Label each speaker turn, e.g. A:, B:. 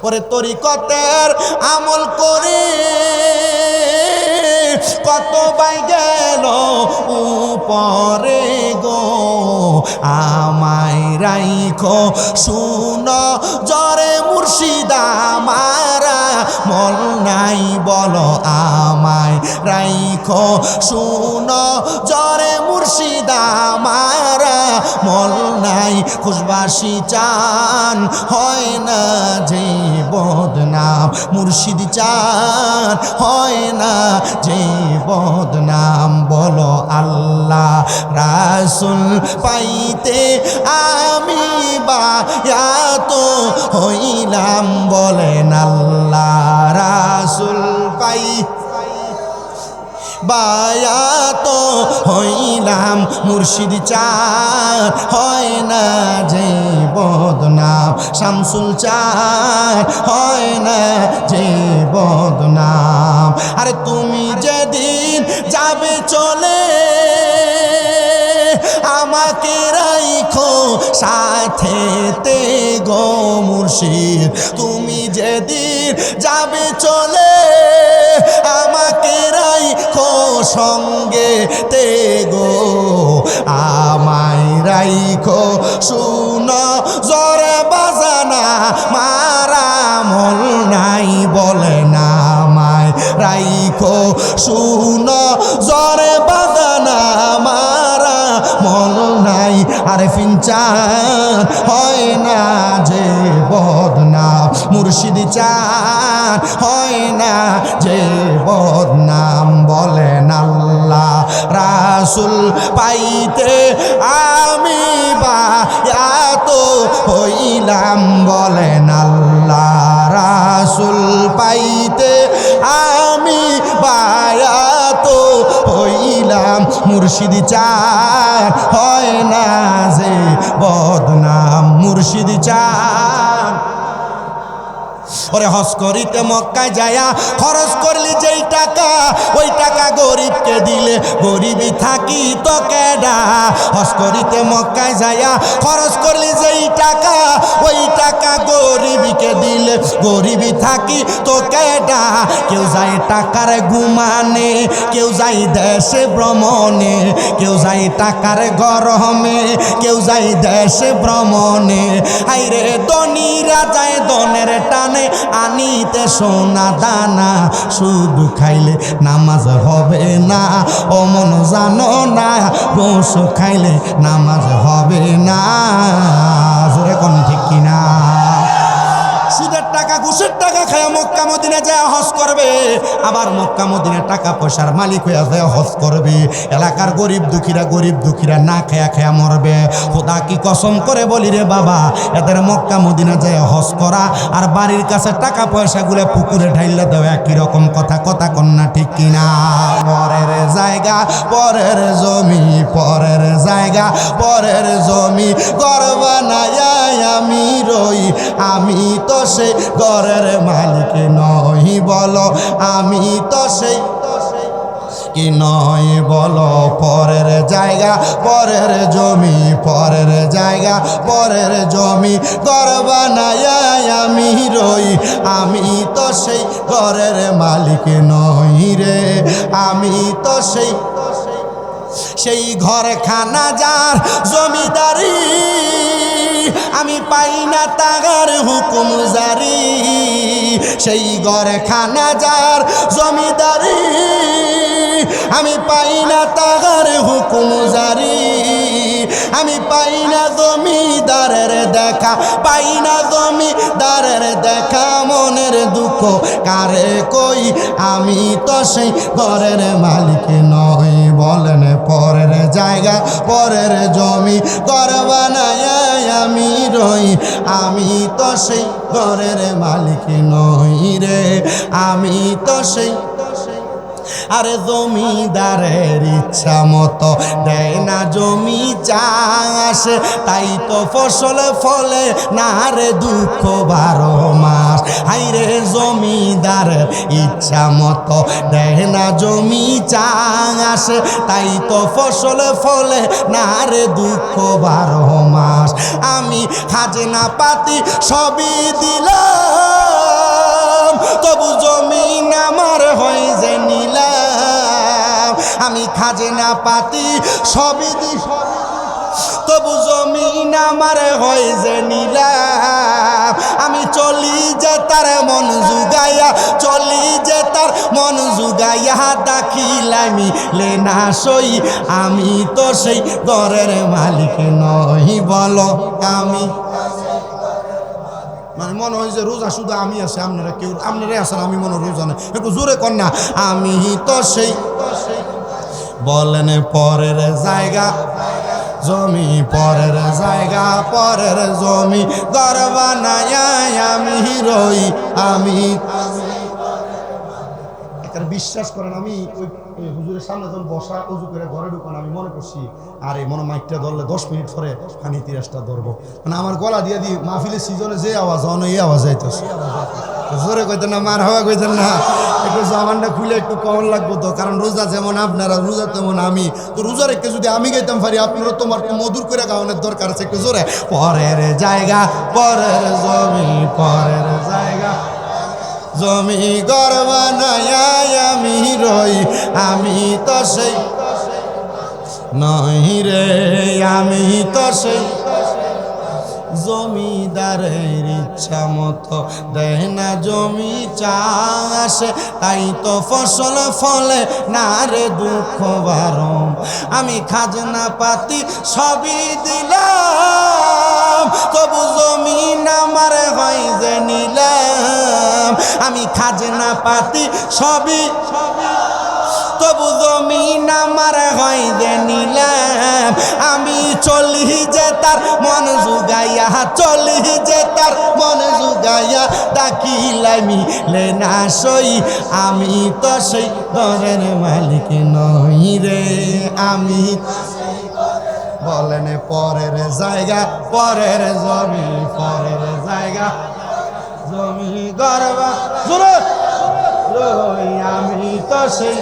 A: ওরে তরিকতের আমল করে কত বাই গেল উপরে গো, আমায় রাইখো শুনো জরে মুর্শিদা মারা মল নাই বলো, আমায় রাইখো শুনো জরে মুর্শিদা মারা মল নাই। খুশবাসী চান হয় না যে বদনাম, মুর্শিদ চান হয় না যে বদনাম। বলো আল্লাহ রাসূল পাইতে আমি বায়াত হইলাম, বলেন আল্লাহ রাসূল পাই বায়াত হইলাম। মুর্শিদ চান হয় না যে বদনাম, শামসুল চান হয় না যে বদনাম। আরে তুমি যেদিন যাবে চলে আমাকে রাইখো সাথেতে গো মুর্শিদ, তুমি যেদিন যাবে চলে আমাকে রাইখো সঙ্গে তে গো, আমায় রাইখো শুনো জরে বাজানা মারা মল নাই, বলে না আমায় রাইখো শুনো জরে বাজানা মারা মল নাই। আরে ফিনচান হয় না যে বদনাম, মুর্শিদ চান হয় না যে বদনাম। বলেন আল্লাহ রাসূল পাইতে আমি বায়াত হইলাম, বলেন আল্লাহ রাসূল পাইতে আমি বায়াত হইলাম। মুর্শিদ চান হয় না যে বদনাম, মুর্শিদ চান। ওরে হজ করিতে মক্কায় যায়া খরচ করলি যেই টাকা, ওই টাকা গরিবকে দিলে গরিবই থাকি তো কেডা। হজ করিতে মক্কায় যায়া খরচ করলি যেই টাকা, ওই টাকা গরিবকে দিলে গরিবই থাকি তো কেডা। কেউ যায় টাকার গুমানে, কেউ যায় দেশে ভ্রমণে, কেউ যায় টাকার গরমে, কেউ যায় দেশে ভ্রমণে। আইরে ধনীরা যায় ধনের টানে আনিতে সোনা দানা, শুধু খাইলে নামাজ হবে না ও মন জানো না, গোশ খাইলে নামাজ হবে না। জোরে কোন ঠিক কিনা? সুদের টাকা ঘুষের টাকা খায় মক্কা মদিনা যায় হজ করবে, আবার মক্কা মদিনা টাকা পয়সার মালিক হয়ে যায় হজ করবে। এলাকার গরিব দুঃখীরা না খায়া খায়া মরবে। খোদা কি কসম করে বলি রে বাবা, এদের মক্কা মদিনা যায় হজ করা আর বাড়ির কাছে টাকা পয়সাগুলো পুকুরে ঢাইলে দেওয়া একই রকম কথা, কথা কন্যা ঠিক কিনা? পরের জায়গা পরের জমি, পরের জায়গা পরের জমি, ঘর বানায় আমি রই, আমি তো সেই ঘরের মালিক নই, বলো আমি তো সেই কি নয় বলো। পরের জায়গা পরের জমি, পরের জায়গা পরের জমি, ঘর বানায় আমি রই, আমি তো সেই ঘরের মালিক নই রে, আমি তো সেই ঘর খানা যার জমিদারি, আমি পাই না তাগার হুকুম জারি। সেই ঘর খানা যার জমিদারি, আমি পাই না তাগার হুকুম জারি। আমি পাই না জমিদারের দেখা, পাই না জমিদারের দেখা, মনের দুঃখ কারে কই, আমি তো সেই ঘরের মালিক নই। বলেন পরের জায়গা পরের জমি, ঘর বানায় আমি রই, আমি তো সেই ঘরের মালিক নই রে, আমি তো সেই। আরে জমিদারের ইচ্ছা মতো দেয় না জমি চাষ, তাই তো ফসল ফলে না রে দুঃখ 12 মাস। হাইরে জমিদারের ইচ্ছা মতো দেয় না জমি চাষ, তাই তো ফসল ফলে না রে দুঃখ 12 মাস। আমি খাজনা পাতি সবই দিলাম, খাজনা পাতি সবই দি তবু জমিন আমার হয় যে নিলাম আমি চলি যে তার মন জুগাইয়া চলি যে তার মন জুগাইয়া দাখিলামি লেনা সই আমি তো সেই ঘরের মালিক নই বলো আমি মানে মনে হয় যে রোজা শুধু আমি আছি আপনারা কেউ আপনারাই আছেন আমি মনে রোজা নেই একটু জোরে কর না আমি তো সেই বলেন পরের জায়গা জমি পরের জায়গা পরের জমি ঘর বানায় আমি রই আমি বিশ্বাস করেন আমি ওই হুজুরের সামনে যখন বসা উজু করে ঘরে ঢুকান আমি মনে করছি আর এই মনে মাইকটা ধরলে 10 মিনিট পরে পানি তিরাসটা ধরবো মানে আমার গলা দিয়ে দিই মাহফিলের সিজনে যে আওয়াজ হয় এই আওয়াজ যাইতেছে জোরে কইতেন না মার হওয়া কইতেন না একটু জামানটা খুলে একটু কম লাগবো তো কারণ রোজা যেমন আপনারা রোজা তেমন আমি তো রোজার একটু যদি আমি গাইতাম পারি আপনারা তোমার মধুর করে গাওয়ানোর দরকার আছে একটু জোরে পরের জায়গা পরের জমি পরের জায়গা জমি ঘর বানায় আমি রই আমি তো সেই নই রে আমি তো সেই জমিদারের ইচ্ছা মতো দেয় না জমি চাষে তাই তো ফসল ফলে না রে দুঃখ বারম আমি খাজনা পাতি সবই দিলাম তবু জমিন আমার হয় যে নিলাম আমি খাজনা পাতি সবই তবু জমিন আমার হয় যে নিলাম আমি চলি যে তার মন জুগাইয়া চলি যে তার মন জুগাইয়া দাখিলামি লেনা সই আমি তো সেই ঘরের মালিক নই রে আমি বলেন পরের জায়গা পরের জমি পরের জায়গা জমি গর্বা আমি তো সেই